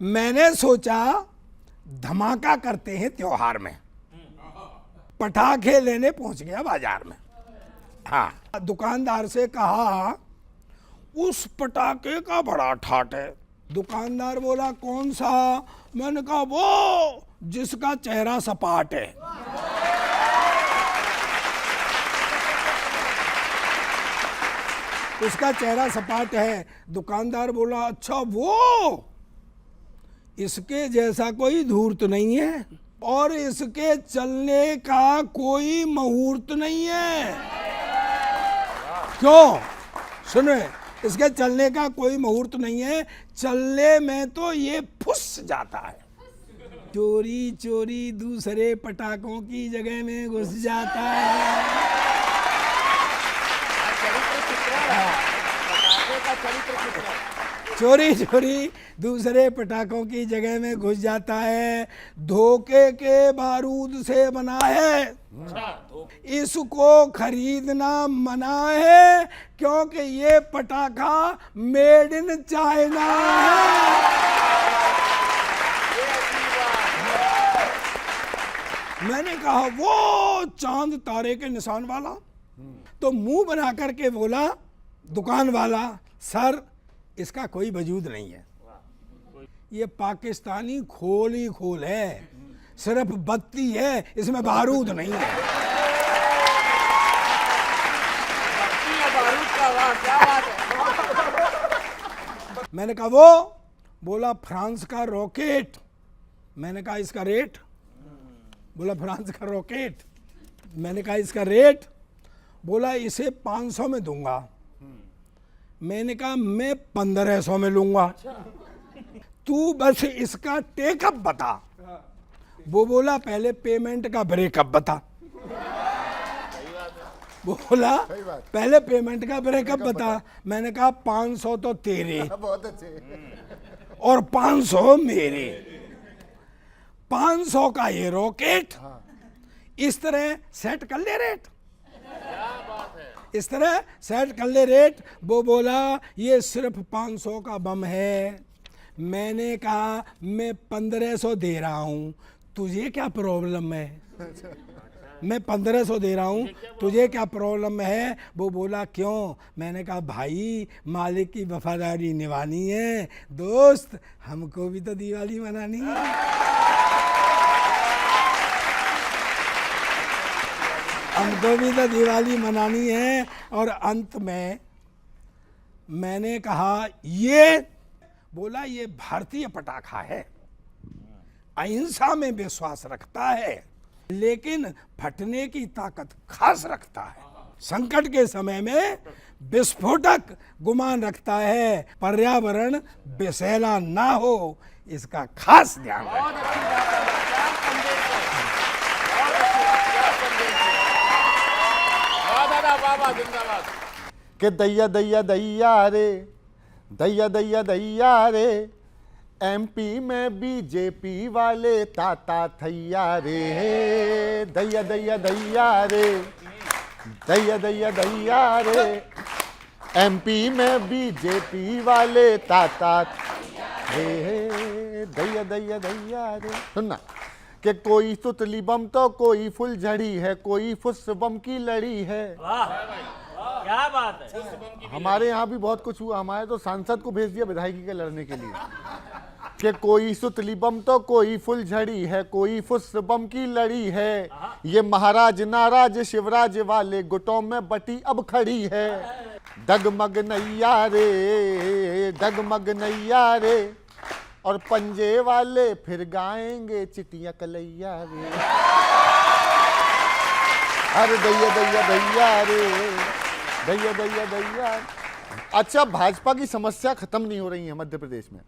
मैंने सोचा धमाका करते हैं त्योहार में, पटाखे लेने पहुंच गया बाजार में। हाँ, दुकानदार से कहा उस पटाखे का बड़ा ठाट है। दुकानदार बोला कौन सा? मैंने कहा वो जिसका चेहरा सपाट है। उसका चेहरा सपाट है। दुकानदार बोला अच्छा वो, इसके जैसा कोई धूर्त नहीं है और इसके चलने का कोई मुहूर्त नहीं है। क्यों? सुनो, इसके चलने का कोई मुहूर्त नहीं है, चलने में तो ये फुस जाता है। चोरी चोरी दूसरे पटाखों की जगह में घुस जाता है। चोरी चोरी दूसरे पटाखों की जगह में घुस जाता है। धोखे के बारूद से बना है, इसको खरीदना मना है क्योंकि ये पटाखा मेड इन चाइना है। मैंने कहा वो चांद तारे के निशान वाला? तो मुंह बना करके बोला दुकान वाला, सर इसका कोई वजूद नहीं है, ये पाकिस्तानी खोल ही खोल है, सिर्फ बत्ती है, इसमें बारूद नहीं है। मैंने कहा वो? बोला फ्रांस का रॉकेट। मैंने कहा इसका रेट? बोला फ्रांस का रॉकेट। मैंने कहा इसका रेट? बोला इसे 500 में दूंगा। मैंने कहा मैं 1500 में लूंगा, तू बस इसका टेकअप बता। वो बोला पहले पेमेंट का ब्रेकअप बता। बोला पहले पेमेंट का ब्रेकअप बता। मैंने कहा 500 तो तेरे बहुत अच्छे और 500 मेरे, 500 का ये रॉकेट। इस तरह सेट कर ले रेट, इस तरह सेट कर ले रेट। वो बोला ये सिर्फ 500 का बम है। मैंने कहा मैं 1500 दे रहा हूँ, तुझे क्या प्रॉब्लम है? मैं 1500 दे रहा हूँ, तुझे क्या प्रॉब्लम है? वो बोला क्यों? मैंने कहा भाई मालिक की वफादारी निभानी है दोस्त, हमको भी तो दिवाली मनानी है, हमको भी तो दिवाली मनानी है। और अंत में मैंने कहा ये, बोला ये भारतीय पटाखा है, अहिंसा में विश्वास रखता है, लेकिन फटने की ताकत खास रखता है, संकट के समय में विस्फोटक गुमान रखता है, पर्यावरण विषैला ना हो इसका खास ध्यान रखें। कि दैया दैया दैया रे, दैया दैया दैया रे, एमपी में बीजेपी वाले ताता थैया रे, दैया दैया दैया रे, दैया दैया दैया रे, एमपी में बीजेपी वाले ताता रे, दैया दैया दैया रे। सुनना कि कोई सुतली बम तो कोई फुलझड़ी है, कोई फुस बम की लड़ी है। क्या बात है। हमारे यहाँ भी बहुत कुछ हुआ, हमारे तो सांसद को भेज दिया विधायकी के लड़ने के लिए कि कोई सुतली बम तो कोई फुलझड़ी है, कोई फुस बम की लड़ी है, ये महाराज नाराज शिवराज वाले गुटों में बटी अब खड़ी है। डगमग नैया रे, डगमग नैया रे, और पंजे वाले फिर गाएंगे चिटिया कलैया रे, अरे दैया दैया दैया रे, दैया दैया दैया। अच्छा, भाजपा की समस्या खत्म नहीं हो रही है मध्य प्रदेश में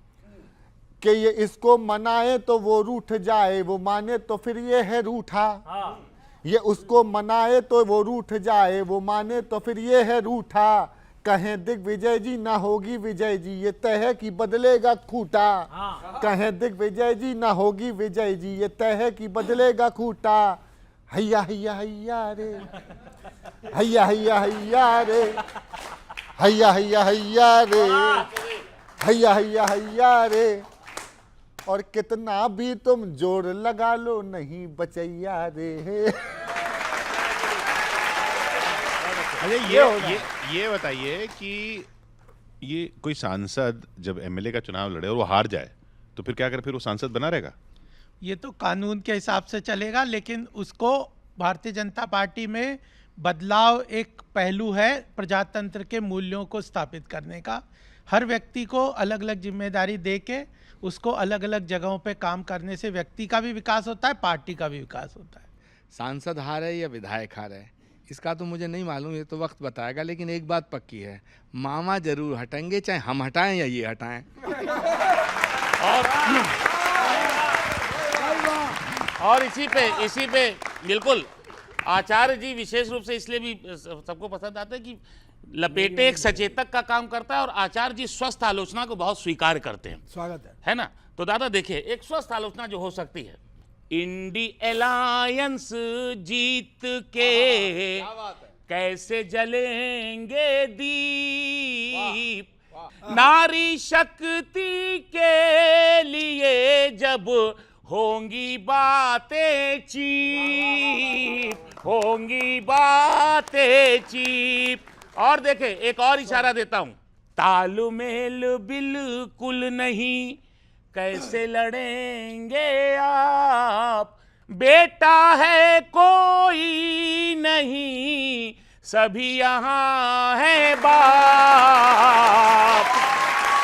कि ये इसको मनाए तो वो रूठ जाए, वो माने तो फिर ये है रूठा, ये उसको मनाए तो वो रूठ जाए, वो माने तो फिर ये है रूठा। कहें दिग्विजय जी ना होगी विजय जी, ये तय है कि बदलेगा खूटा। कहें दिग्विजय जी ना होगी विजय जी, ये तय है कि बदलेगा खूटा। हैया हैया हैया रे, हैया हैया हैया रे, हैया हैया हैया रे, हैया हैया हैया रे, और कितना भी तुम जोर लगा लो नहीं बचैया रे। अच्छा, ये बताइए कि ये कोई सांसद जब एमएलए का चुनाव लड़े और वो हार जाए तो फिर क्या करे, फिर वो सांसद बना रहेगा? ये तो कानून के हिसाब से चलेगा, लेकिन उसको भारतीय जनता पार्टी में बदलाव एक पहलू है प्रजातंत्र के मूल्यों को स्थापित करने का। हर व्यक्ति को अलग अलग जिम्मेदारी दे के उसको अलग अलग जगहों पे काम करने से व्यक्ति का भी विकास होता है, पार्टी का भी विकास होता है। सांसद हार है या विधायक हार है इसका तो मुझे नहीं मालूम, ये तो वक्त बताएगा। लेकिन एक बात पक्की है, मामा जरूर हटेंगे, चाहे हम हटाएं या ये हटाएं। और इसी पे बिल्कुल आचार्य जी विशेष रूप से इसलिए भी सबको पसंद आता है कि लपेटे एक सचेतक का काम करता है और आचार्य जी स्वस्थ आलोचना को बहुत स्वीकार करते हैं। स्वागत है ना? तो दादा देखिए, एक स्वस्थ आलोचना जो हो सकती है, इंडी अलायंस जीत के कैसे जलेंगे दीप, नारी शक्ति के लिए जब होंगी बातें चीप, होंगी बातें चीप। और देखे, एक और इशारा देता हूं, तालमेल बिल्कुल नहीं, कैसे लड़ेंगे आप, बेटा है कोई नहीं, सभी यहाँ है बाप,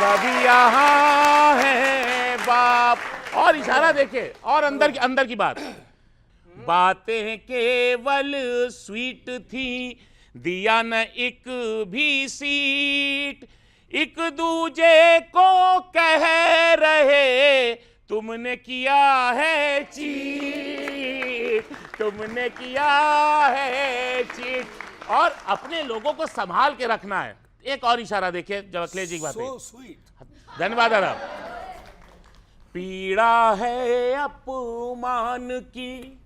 सभी यहाँ है बाप। और इशारा देखिए, और अंदर की बातें केवल स्वीट थी, दिया न एक भी सीट, एक दूजे को कह रहे तुमने किया है चीट, तुमने किया है चीट। और अपने लोगों को संभाल के रखना है। एक और इशारा देखिए जब अखिलेश जी की बात है। धन्यवाद दादा। पीड़ा है अपमान की,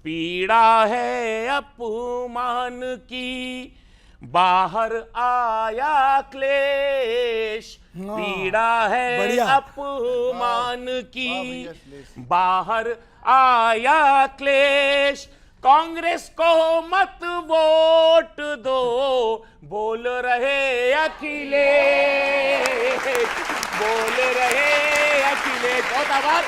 पीड़ा है अपमान की, बाहर आया क्लेश, पीड़ा है अपमान की, बाहर आया क्लेश, कांग्रेस को मत वोट दो, बोल रहे अखिलेश, बोल रहे अखिलेश। बहुत आभार।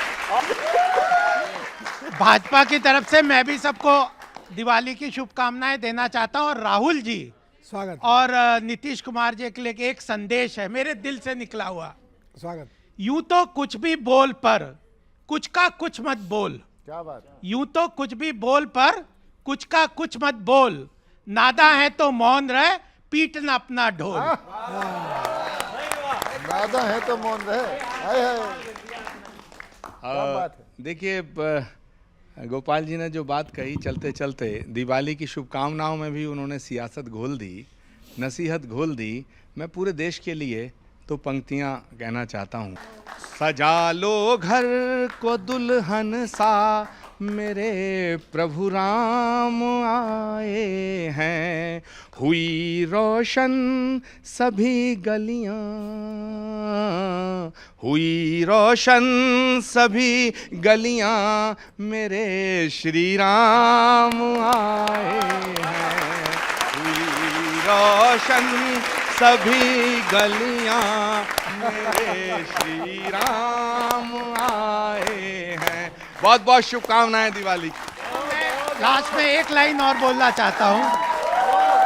भाजपा की तरफ से मैं भी सबको दिवाली की शुभकामनाएं देना चाहता हूं। और राहुल जी स्वागत, और नीतीश कुमार जी के लिए एक संदेश है मेरे दिल से निकला हुआ। स्वागत। यूं तो कुछ भी बोल पर कुछ का कुछ मत बोल, क्या बात है? यूं तो कुछ भी बोल पर कुछ का कुछ मत बोल, नादा है तो मौन रहे, पीटना अपना ढोल। नादा है तो मौन रहे। हाय हाय, क्या बात है? देखिए, गोपाल जी ने जो बात कही, चलते चलते दिवाली की शुभकामनाओं में भी उन्होंने सियासत घोल दी, नसीहत घोल दी। मैं पूरे देश के लिए तो पंक्तियां कहना चाहता हूँ। सजा लो घर को दुल्हन सा, मेरे प्रभु राम आए हैं, हुई रोशन सभी गलियां, हुई रोशन सभी गलियां, मेरे श्री राम आए हैं, हुई रोशन सभी गलियां, मेरे श्री राम आए हैं। बहुत बहुत शुभकामनाएं दिवाली की। लास्ट में एक लाइन और बोलना चाहता हूं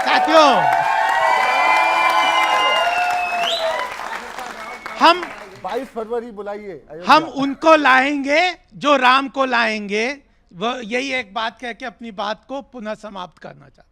साथियों, हम 22 फरवरी बुलाइए। हम उनको लाएंगे जो राम को लाएंगे। वो यही एक बात कह के अपनी बात को पुनः समाप्त करना चाहता हूं।